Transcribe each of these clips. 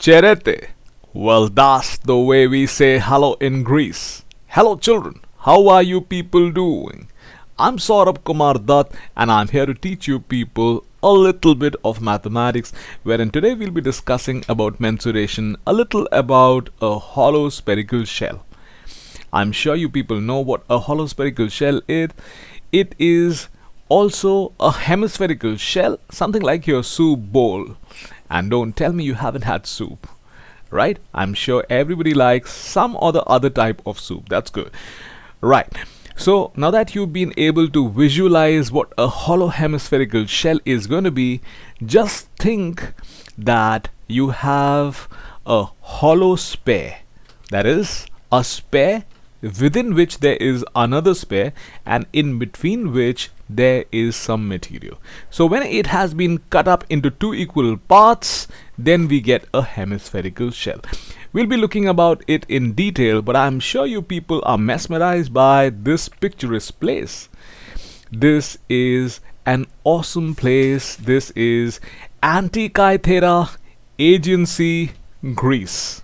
piacerete? Well, that's the way we say hello in Greece. Hello, children. How are you people doing? I'm Saurabh Kumar Dutt, and I'm here to teach you people a little bit of mathematics, wherein today we'll be discussing about mensuration, a little about a hollow spherical shell. I'm sure you people know what a hollow spherical shell is. It is also a hemispherical shell, something like your soup bowl. And don't tell me you haven't had soup, right? I'm sure everybody likes some or the other type of soup. That's good, right? So now that you've been able to visualize what a hollow hemispherical shell is going to be, just think that you have a hollow sphere. That is a sphere within which there is another sphere, and in between which there is some material. So when it has been cut up into two equal parts, then we get a hemispherical shell. We'll be looking about it in detail, but I'm sure you people are mesmerized by this picturesque place. This is an awesome place. This is Antikythera Agency, Greece.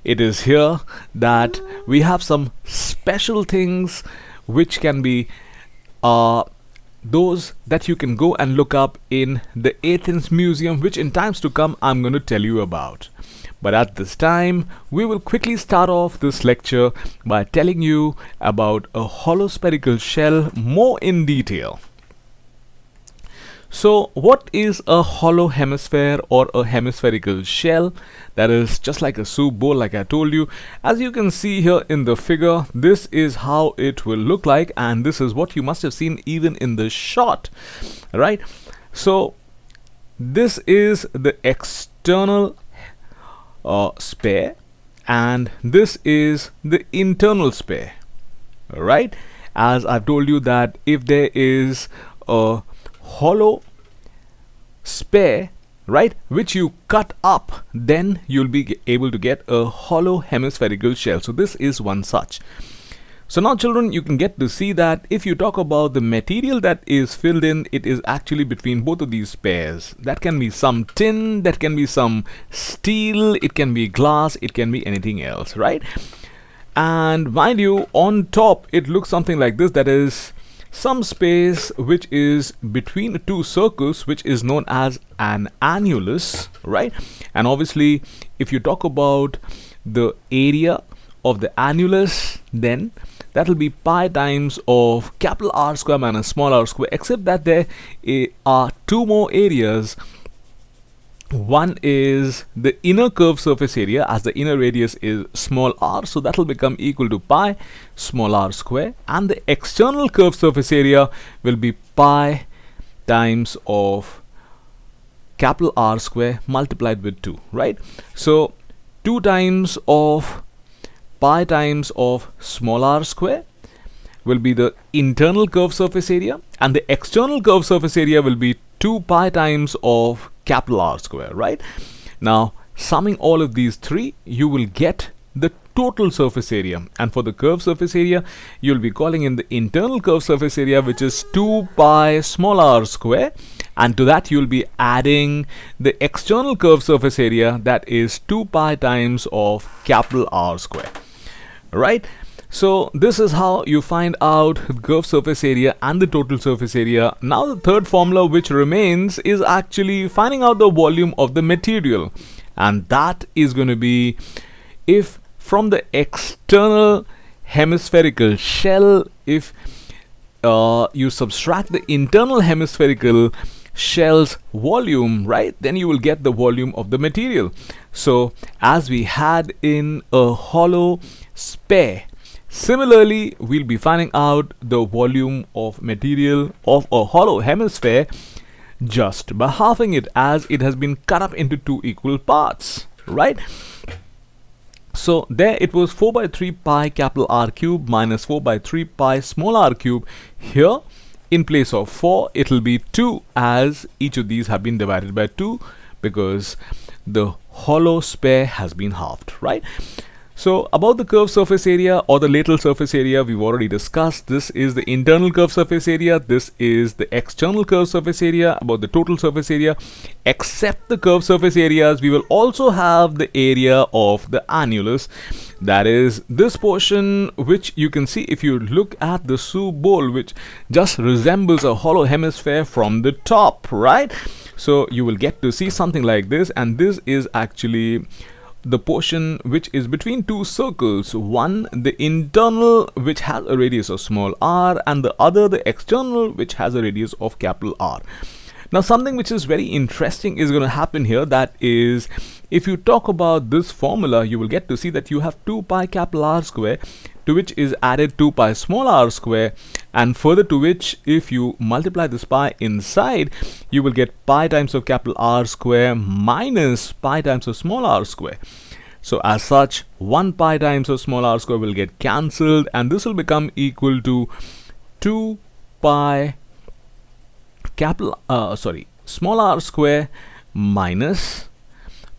It is here that we have some special things which can be those that you can go and look up in the Athens Museum, which in times to come I'm going to tell you about. But at this time, we will quickly start off this lecture by telling you about a hollow spherical shell more in detail. So what is a hollow hemisphere or a hemispherical shell? That is just like a soup bowl, like I told you. As you can see here in the figure, this is how it will look like, and this is what you must have seen even in the shot, right? So this is the external sphere, and this is the internal sphere, right? As I've told you that if there is a hollow sphere, right, which you cut up, then you'll be able to get a hollow hemispherical shell. So this is one such. So now children, you can get to see that if you talk about the material that is filled in, it is actually between both of these pairs. That can be some tin, that can be some steel, it can be glass, it can be anything else, right? And mind you, on top it looks something like this. That is some space which is between two circles, which is known as an annulus, right? And obviously if you talk about the area of the annulus, then that will be pi times of capital R square minus small r square, except that there are two more areas. One is the inner curved surface area, as the inner radius is small r, so that will become equal to pi small r square, and the external curved surface area will be pi times of capital R square multiplied with 2, right? So 2 times of pi times of small r square will be the internal curved surface area, and the external curved surface area will be 2 pi times of capital R square, right? Now summing all of these three, you will get the total surface area, and for the curved surface area you'll be calling in the internal curved surface area, which is 2 pi small r square, and to that you'll be adding the external curved surface area, that is 2 pi times of capital R square, right? So this is how you find out the curved surface area and the total surface area. Now the third formula which remains is actually finding out the volume of the material, and that is going to be, if from the external hemispherical shell, if you subtract the internal hemispherical shell's volume, right, then you will get the volume of the material. So as we had in a hollow sphere, similarly we'll be finding out the volume of material of a hollow hemisphere just by halving it, as it has been cut up into two equal parts, right? So there it was 4 by 3 pi capital R cube minus 4 by 3 pi small r cube. Here in place of 4 it will be 2, as each of these have been divided by 2 because the hollow sphere has been halved, right? So about the curved surface area or the lateral surface area, we've already discussed. This is the internal curved surface area. This is the external curved surface area. About the total surface area, except the curved surface areas, we will also have the area of the annulus. That is this portion, which you can see if you look at the soup bowl, which just resembles a hollow hemisphere from the top, right? So you will get to see something like this, and this is actually the portion which is between two circles, one the internal, which has a radius of small r, and the other the external, which has a radius of capital R. Now something which is very interesting is going to happen here. That is, if you talk about this formula, you will get to see that you have 2 pi capital R square, to which is added 2 pi small r square, and further to which, if you multiply this pi inside, you will get pi times of capital R square minus pi times of small r square. So as such, 1 pi times of small r square will get cancelled, and this will become equal to 2 pi small r square minus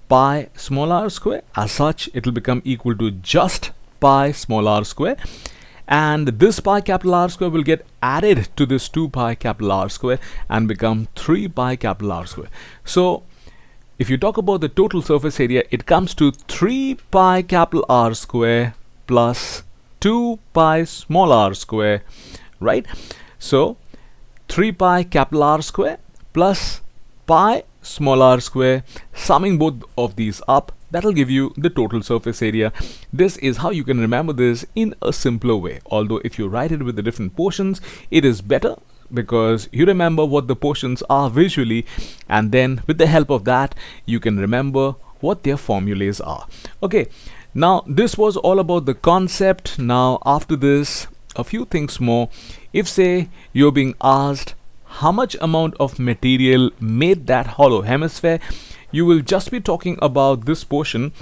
pi small r square. As such, it will become equal to just pi small r square, and this pi capital R square will get added to this 2 pi capital R square and become 3 pi capital R square. So if you talk about the total surface area, it comes to 3 pi capital R square plus 2 pi small r square, right? So 3 pi capital R square plus pi small r square, summing both of these up, that will give you the total surface area. This is how you can remember this in a simpler way. Although if you write it with the different portions, it is better because you remember what the portions are visually, and then with the help of that you can remember what their formulas are. Okay, now this was all about the concept. Now after this, a few things more. If say you're being asked how much amount of material made that hollow hemisphere, you will just be talking about this portion,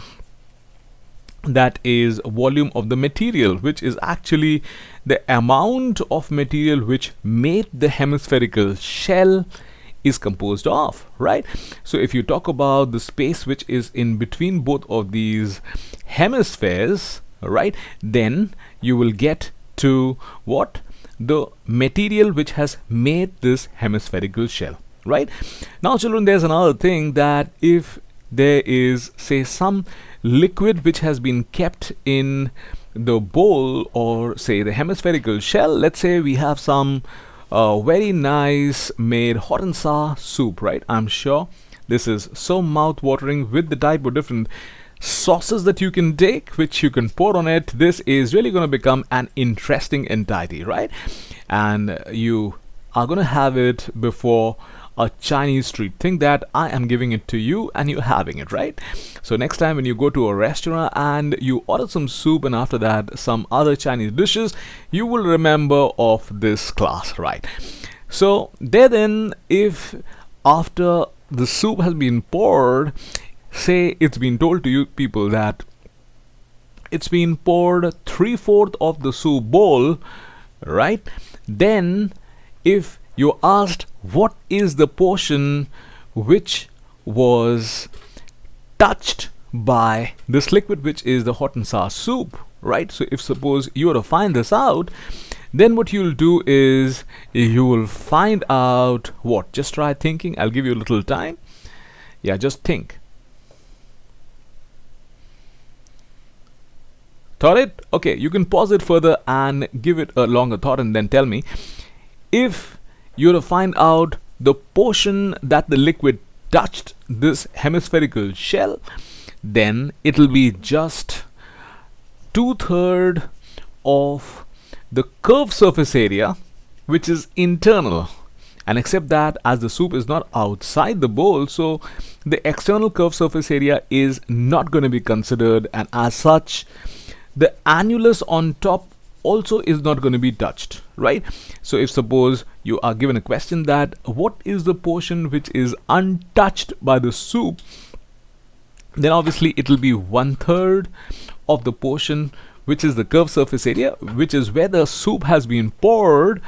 that is volume of the material, which is actually the amount of material which made the hemispherical shell is composed of, right? So if you talk about the space which is in between both of these hemispheres, right, then you will get to what? The material which has made this hemispherical shell, right? Now children, there's another thing, that if there is say some liquid which has been kept in the bowl or say the hemispherical shell, let's say we have some very nice made hot and sour soup, right? I'm sure this is so mouth-watering with the type of different sauces that you can take, which you can pour on it. This is really going to become an interesting entity, right? And you are going to have it before a Chinese street. Think that I am giving it to you and you're having it, right? So next time when you go to a restaurant and you order some soup and after that some other Chinese dishes, you will remember of this class, right? So there then, if after the soup has been poured, say it's been told to you people that it's been poured 3/4 of the soup bowl, right? Then if you're asked what is the portion which was touched by this liquid, which is the hot and sour soup, right? So if suppose you were to find this out, then what you'll do is you will find out what? Just try thinking. I'll give you a little time. Yeah, just think. Thought it? Okay, you can pause it further and give it a longer thought and then tell me. If you're to find out the portion that the liquid touched this hemispherical shell, then it'll be just 2/3 of the curved surface area, which is internal. And except that, as the soup is not outside the bowl, so the external curved surface area is not going to be considered, and as such the annulus on top also is not going to be touched, right? So if suppose you are given a question that what is the portion which is untouched by the soup, then obviously it will be 1/3 of the portion which is the curved surface area, which is where the soup has been poured,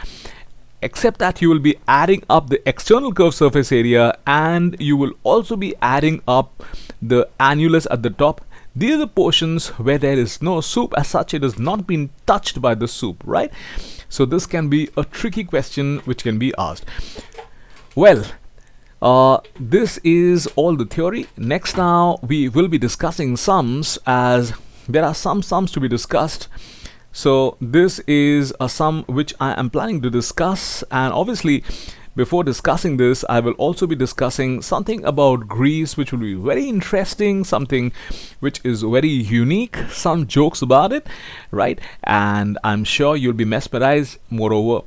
except that you will be adding up the external curved surface area and you will also be adding up the annulus at the top. These are the portions where there is no soup as such. It has not been touched by the soup, right? So this can be a tricky question which can be asked. Well, this is all the theory. Next, now we will be discussing sums, as there are some sums to be discussed. So this is a sum which I am planning to discuss, and obviously before discussing this, I will also be discussing something about Greece, which will be very interesting, something which is very unique, some jokes about it, right? And I'm sure you'll be mesmerized. Moreover,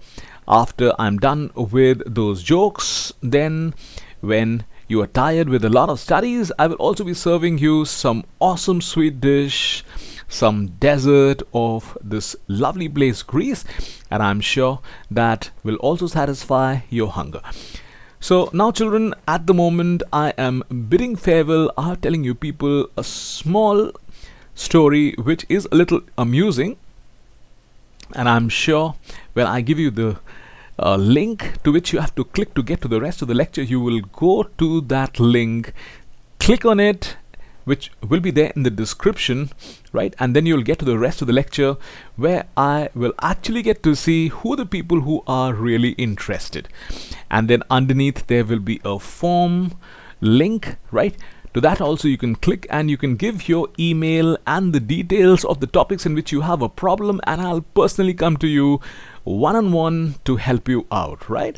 after I'm done with those jokes, then when you are tired with a lot of studies, I will also be serving you some awesome sweet dish, some dessert of this lovely place Greece, and I'm sure that will also satisfy your hunger. So now children, at the moment I am bidding farewell. I'm telling you people a small story which is a little amusing, and I'm sure when I give you the link to which you have to click to get to the rest of the lecture, you will go to that link, click on it, which will be there in the description, right? And then you'll get to the rest of the lecture, where I will actually get to see who the people who are really interested. And then underneath there will be a form link, right? To that also you can click and you can give your email and the details of the topics in which you have a problem, and I'll personally come to you one-on-one to help you out, right?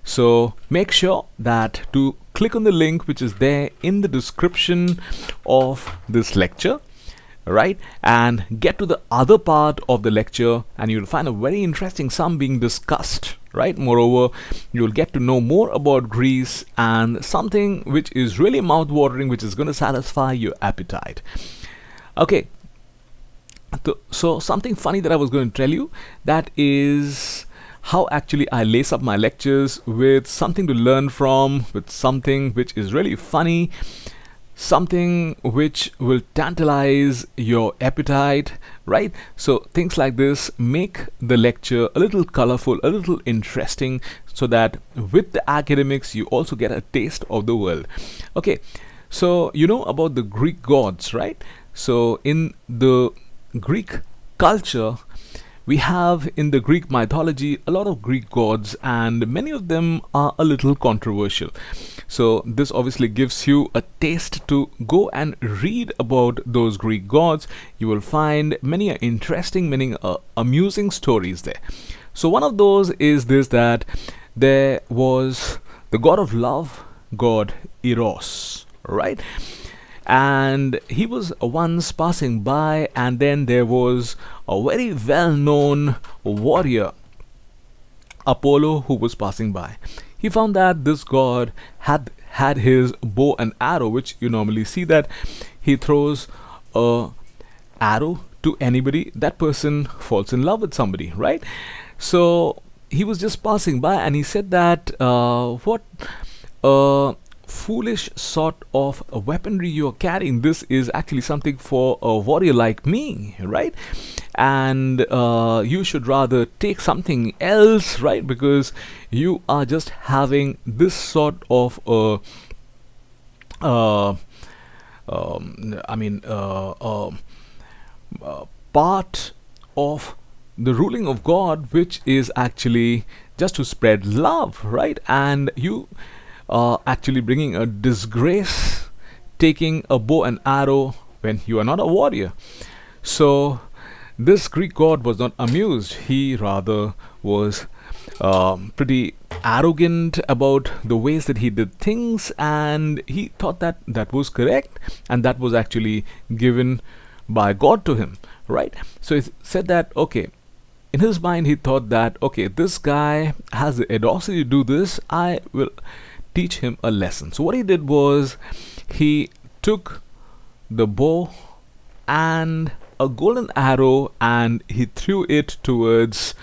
So make sure that to click on the link which is there in the description of this lecture, right, and get to the other part of the lecture, and you'll find a very interesting sum being discussed, right? Moreover, you'll get to know more about Greece and something which is really mouth-watering, which is going to satisfy your appetite. Okay, so something funny that I was going to tell you, that is how actually I lace up my lectures with something to learn from, with something which is really funny, something which will tantalize your appetite, right? So things like this make the lecture a little colorful, a little interesting, so that with the academics you also get a taste of the world. Okay, so you know about the Greek gods, right? So in the Greek culture, we have in the Greek mythology a lot of Greek gods, and many of them are a little controversial. So this obviously gives you a taste to go and read about those Greek gods. You will find many interesting, many amusing stories there. So one of those is this, that there was the god of love, god Eros, right? And he was once passing by, and then there was a very well-known warrior, Apollo, who was passing by. He found that this god had his bow and arrow, which you normally see that he throws a arrow to anybody, that person falls in love with somebody, right? So he was just passing by, and he said that what foolish sort of weaponry you're carrying. This is actually something for a warrior like me, right? And you should rather take something else, right? Because you are just having this sort of part of the ruling of God, which is actually just to spread love, right? And you actually bringing a disgrace, taking a bow and arrow when you are not a warrior. So this Greek god was not amused. He rather was pretty arrogant about the ways that he did things, and he thought that that was correct, and that was actually given by God to him, right? So he said that, okay, in his mind he thought that, okay, this guy has the audacity to do this, I will teach him a lesson. So what he did was, he took the bow and a golden arrow and he threw it towards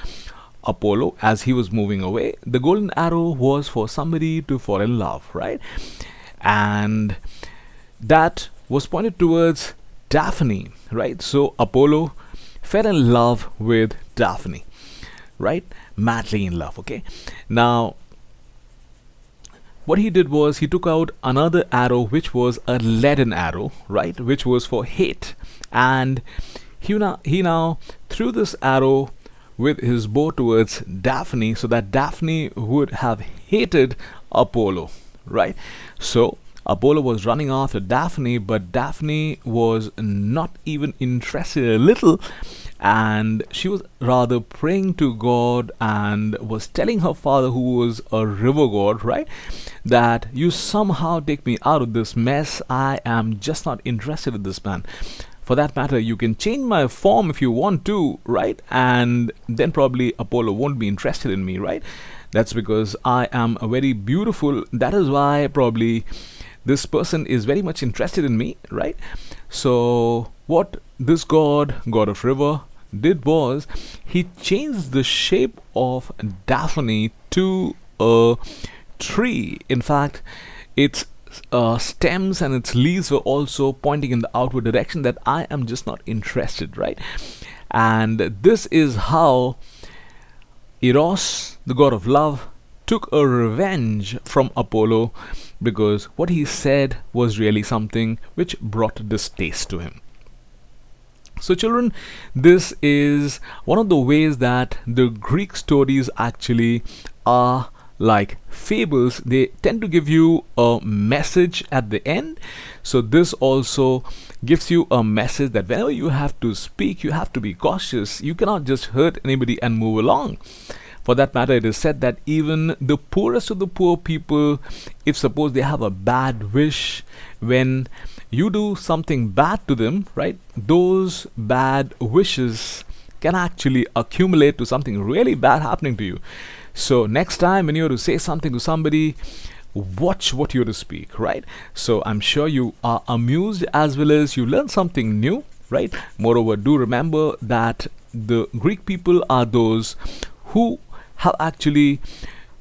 Apollo as he was moving away. The golden arrow was for somebody to fall in love, right? And that was pointed towards Daphne, right? So Apollo fell in love with Daphne, right? Madly in love. Okay, now what he did was he took out another arrow, which was a leaden arrow, right, which was for hate, and he now threw this arrow with his bow towards Daphne, so that Daphne would have hated Apollo, right? So Apollo was running after Daphne, but Daphne was not even interested a little, and she was rather praying to God and was telling her father, who was a river god, right, that you somehow take me out of this mess. I am just not interested in this man. For that matter, you can change my form if you want to, right? And then probably Apollo won't be interested in me, right? That's because I am very beautiful. That is why probably this person is very much interested in me, right? So what this god of river, did was he changed the shape of Daphne to a tree. In fact, its stems and its leaves were also pointing in the outward direction, that I am just not interested, right? And this is how Eros, the god of love, took a revenge from Apollo, because what he said was really something which brought distaste to him. So children, this is one of the ways that the Greek stories actually are like fables. They tend to give you a message at the end. So this also gives you a message that whenever you have to speak, you have to be cautious. You cannot just hurt anybody and move along. For that matter, it is said that even the poorest of the poor people, if suppose they have a bad wish, when you do something bad to them, right, those bad wishes can actually accumulate to something really bad happening to you. So next time when you're to say something to somebody, watch what you're to speak, right? So I'm sure you are amused as well as you learn something new, right? Moreover, do remember that the Greek people are those who have actually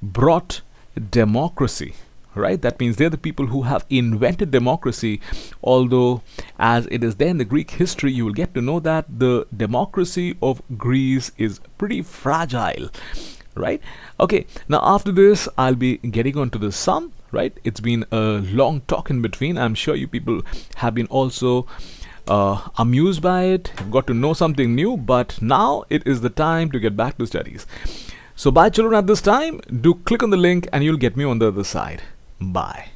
brought democracy, right? That means they're the people who have invented democracy. Although as it is there in the Greek history, you will get to know that the democracy of Greece is pretty fragile, right? Okay, now after this I'll be getting on to the sum, right? It's been a long talk in between. I'm sure you people have been also amused by it, got to know something new, but now it is the time to get back to studies. So bye children at this time. Do click on the link and you'll get me on the other side. Bye.